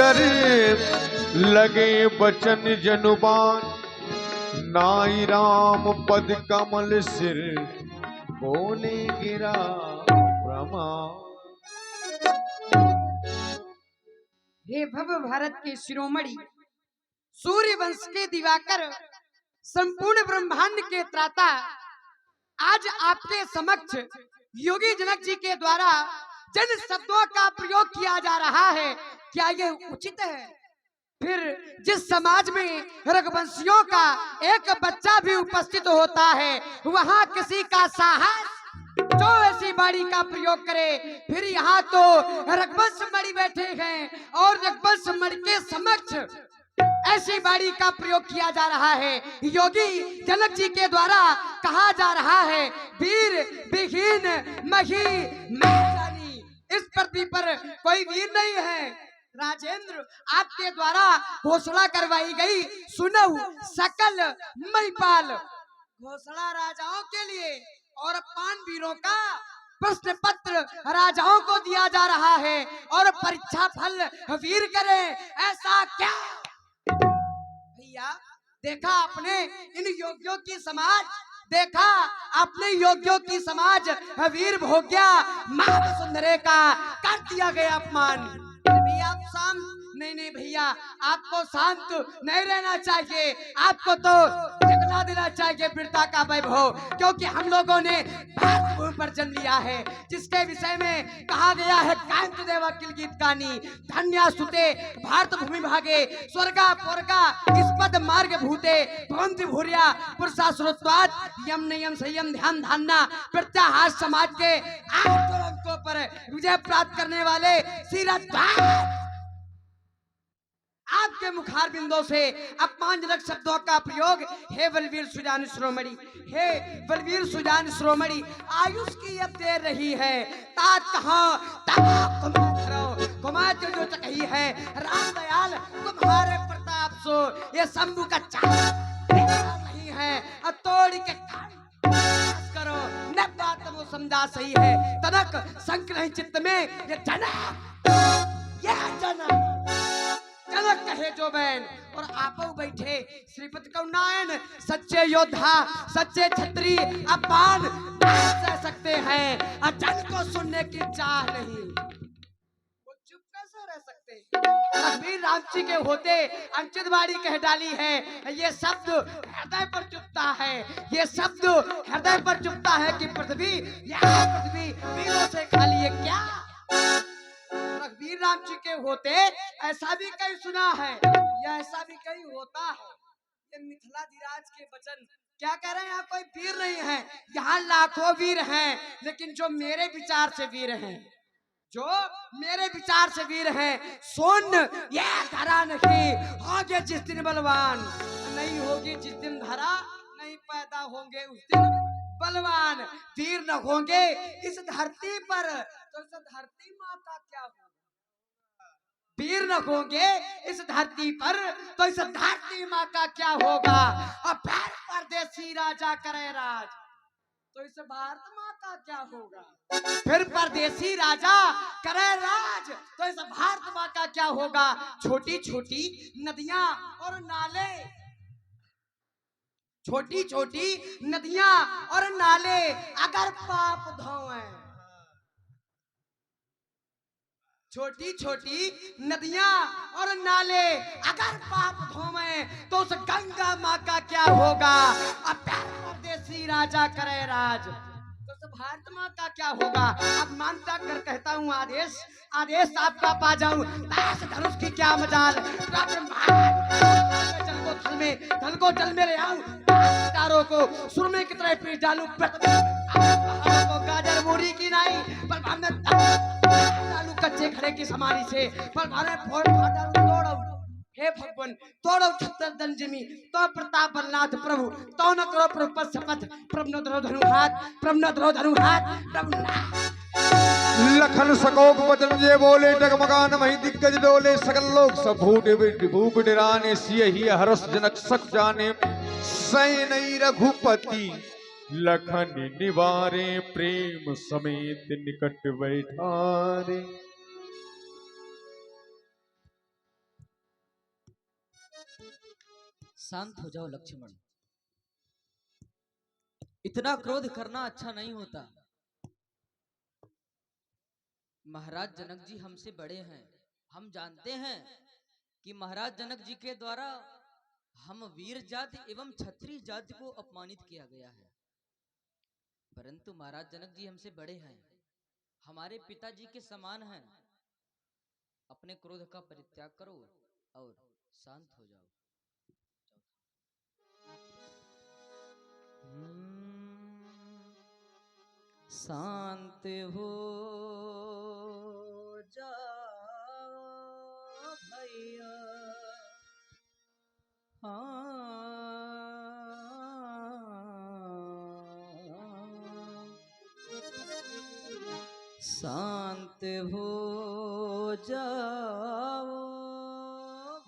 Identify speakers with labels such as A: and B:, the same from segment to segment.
A: डरे लगे बचन जनुबान, नाई राम पद कमल सिर बोले गिरा प्रमाण।
B: हे भव भारत के शिरोमणि, सूर्य वंश के दिवाकर, संपूर्ण ब्रह्मांड के त्राता, आज आपके समक्ष योगी जनक जी के द्वारा जिन शब्दों का प्रयोग किया जा रहा है, क्या ये उचित है? फिर जिस समाज में रघुवंशियों का एक बच्चा भी उपस्थित होता है, वहां किसी का साहस जो ऐसी बाड़ी का प्रयोग करे। फिर यहाँ तो रघुवंश मणि बैठे हैं और रघुवंश मणि के समक्ष ऐसी बाड़ी का प्रयोग किया जा रहा है। योगी जनक जी के द्वारा कहा जा रहा है, वीर विहीन मही मैं जानी, इस पृथ्वी पर कोई वीर नहीं है। राजेंद्र, आपके द्वारा घोषणा करवाई गई, सुनो सकल महिपाल। घोषणा राजाओं के लिए और 5 वीरों का प्रश्न पत्र राजाओं को दिया जा रहा है और परीक्षा फल वीर करें, ऐसा क्या? भैया, देखा आपने इन योगियों की समाज, देखा आपने योगियों की समाज, वीर भोग्या मां सुंदरे का कर दिया गया अपमान। भी आप शांत नहीं भैया, आपको शांत नहीं रहना चाहिए, आपको तो जगना देना चाहिए वीरता का वैभव, क्योंकि हम लोगों ने भारत भूमि पर जन्म लिया है, जिसके विषय में कहा गया है, कांत देवा किल गीत गानी, धन्या सुते भारत भूमि भागे, स्वर्गा पोरगा इस्पद मार्ग भूते, भवंति भूरिया पुरुषा श्रोत्वाद, यम नियम संयम ध्यान धारणा प्रत्याहार समाज के 8 अंकों पर विजय प्राप्त करने वाले सीरत आपके मुखार बिंदों से अपमानजनक शब्दों का प्रयोग, हे बलवीर सुजान शिरोमणि, हे बलवीर सुजान शिरोमणि, आयुष की अब देर रही है, तात कहाँ कुमार जो चकही है, राम दयाल तुम्हारे प्रताप सो ये शंभु का चाल नहीं है, अब तोड़ के करो न बात वो समझा सही है, तनक संक नहीं चित्त में ये जनक कहे जो बैन, और आपो बैठे श्रीपति कौनायन, सच्चे योद्धा सच्चे छत्री अपान सह सकते हैं, अजन को सुनने की चाह नहीं, वो चुप कैसे रह सकते हैं? रघुवीर राम जी के होते अंचित बाड़ी कह डाली है, ये शब्द हृदय पर चुभता है, ये शब्द हृदय पर चुभता है कि पृथ्वी यह पृथ्वी वीरों से खाली है क्या? रघुवीर राम जी के होते ऐसा भी कहीं सुना है, या ऐसा भी कहीं होता है? ये मिथिलाधिराज के वचन क्या कह रहे हैं? यहाँ कोई वीर नहीं है, यहाँ लाखों वीर हैं, लेकिन जो मेरे विचार से वीर हैं, जो मेरे विचार से वीर हैं, सोन यह धरा नहीं होगे जिस दिन बलवान, नहीं होगी जिस दिन धरा, नहीं पैदा होंगे उस दिन बलवान, वीर न होंगे इस धरती पर तो इस धरती माँ का क्या होगा? वीर न होंगे इस धरती पर तो इस धरती माँ का क्या होगा? और फिर परदेसी राजा करे राज तो इस भारत माँ का क्या होगा? फिर परदेसी राजा करे राज तो इस भारत माँ का क्या होगा? छोटी छोटी नदियां और नाले, छोटी छोटी नदियां और नाले अगर पाप धोएं, छोटी छोटी नदियां और नाले अगर पाप धोएं तो उस गंगा माँ का क्या होगा? अब परदेसी राजा करे राज तो उस भारत माँ का क्या होगा? अब मानता कर कहता हूँ, आदेश आदेश आपका पा जाऊं, धनुष की क्या मजाल, धन को जल में ले आऊं, तारों को सुरमे की तरह पीट डालूं, को गाजर मूरी की नहीं पर डालू कच्चे खड़े की समारी से, पर फोड़ डालू तोड़ो, हे भगवान तोड़ो छत्तर दंजमी, तो प्रताप बलनाथ प्रभु, तो न करो प्रभु पर शपथ, प्रभु न धरो धनु हाथ, प्रभु न धरो धनु हाथ, प्रभु
A: लखन सकोक बचन जे बोले, डगमगान मही दिग्गज डोले, सकल लोग सब भूप डराने, सियहि हरस जनक सक जाने, सैनई रघुपति लखन निवारे, प्रेम समेत निकट बैठारे।
C: शांत हो जाओ लक्ष्मण, इतना क्रोध करना अच्छा नहीं होता। महाराज जनक जी हमसे बड़े हैं, हम जानते हैं कि महाराज जनक जी के द्वारा हम वीर जाति एवं क्षत्रिय जाति को अपमानित किया गया है, परंतु महाराज जनक जी हमसे बड़े हैं, हमारे पिताजी के समान हैं। अपने क्रोध का परित्याग करो और शांत हो जाओ। शांत हो जाओ भैया, शांत हो जाओ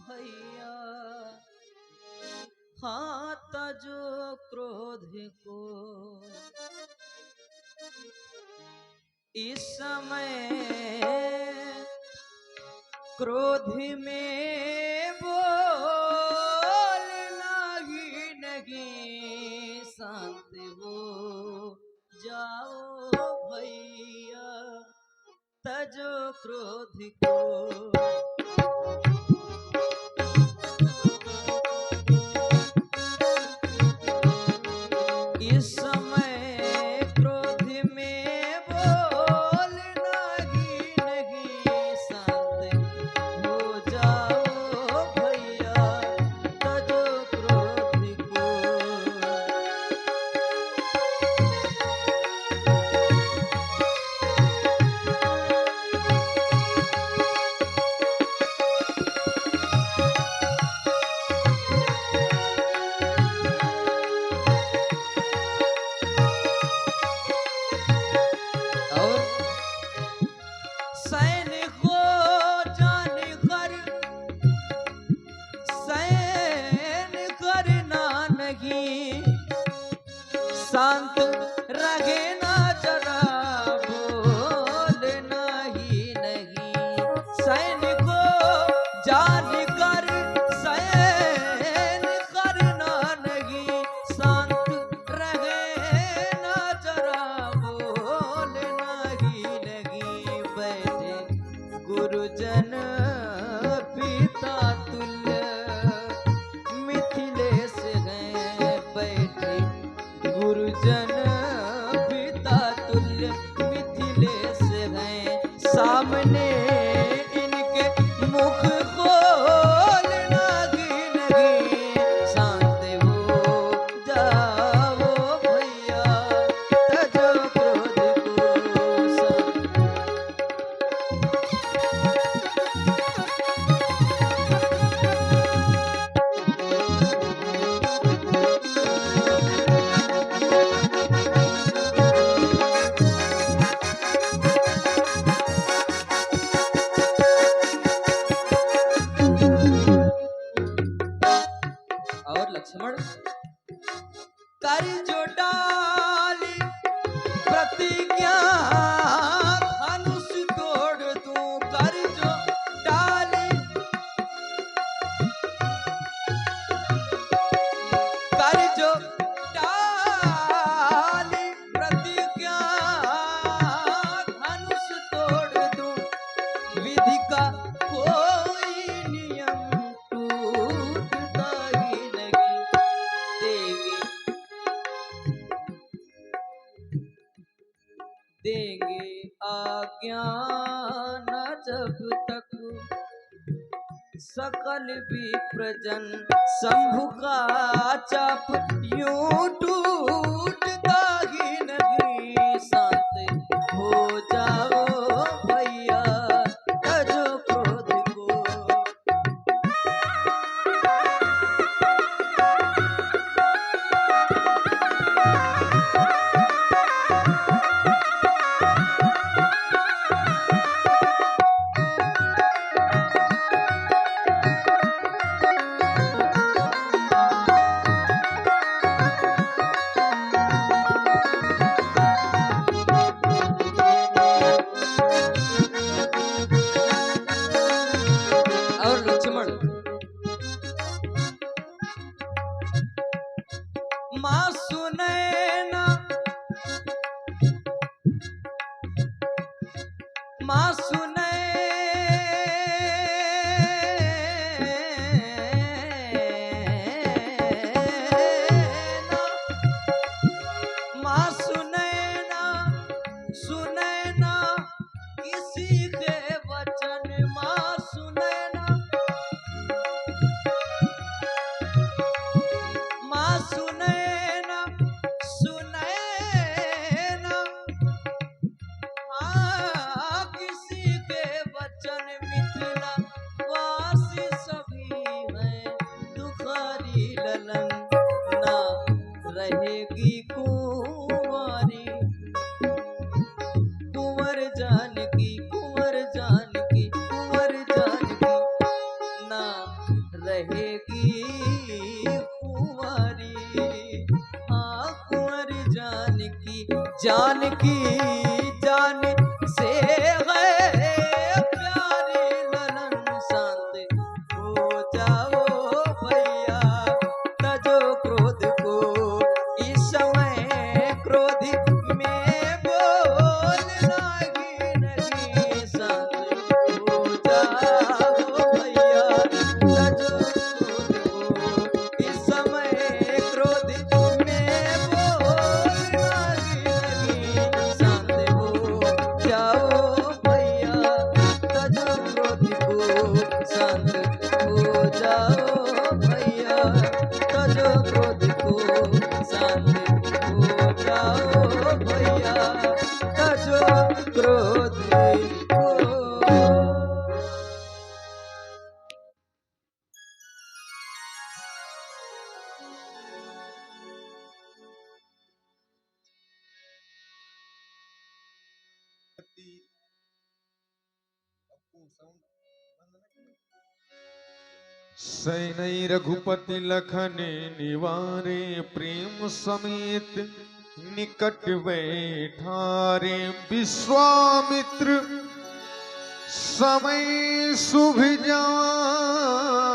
C: भैया, हाथ जो क्रोध को इस समय क्रोध में बोलना ही नहीं, शांत हो जाओ भैया, तजो क्रोध को। इस समय क्रोध में बोलना ही नहीं, शांत हो जाओ भैया, तजो क्रोध को। शांत रहे ना जरा, बोलना ही नहीं, सैनिको जान कर सैन करना नहीं, शांत रहे ना जरा, बोलना ही नहीं। बैठे गुरुजन पिता तुल्य मिथिलेश हैं, बैठे गुरुजन पिता तुल्य मिथिलेश हैं, सामने इनके मुख खोलना ही नहीं, शांत हो जाओ भैया, तजो क्रोध को। और लक्ष्मण कर जो डाली प्रतिज्ञा, धनुष तोड़ दूं, कर जो डाली, कर जो डाली प्रतिज्ञा, धनुष तोड़ दूं, विधि का कोई नियम टूटता ही नहीं, देंगे आज्ञा न जब तक सकल विप्रजन, शंभु का चाप यूं टूटता ही नहीं, शांत हो जाओ भैया, तजो क्रोध को। रहेगी कुंवारी। हाँ कुंवर जानकी जान से है प्यारी, ललन शांत हो जाओ भैया, तजो क्रोध को इस समय क्रोध में बोल लागी नहीं, शांत हो जाओ भैया, तजो क्रोध को इस समय क्रोध में बोल लागी नहीं, शांत हो जाओ भैया, तजो क्रोध को शांत हो जाओ भैया, तजो क्रोध को शांत हो जाओ भैया, तजो क्रोध को।
A: सैनई रघुपति लखन निवारे, प्रेम समेत निकट बैठारे, विश्वामित्र समय शुभ जान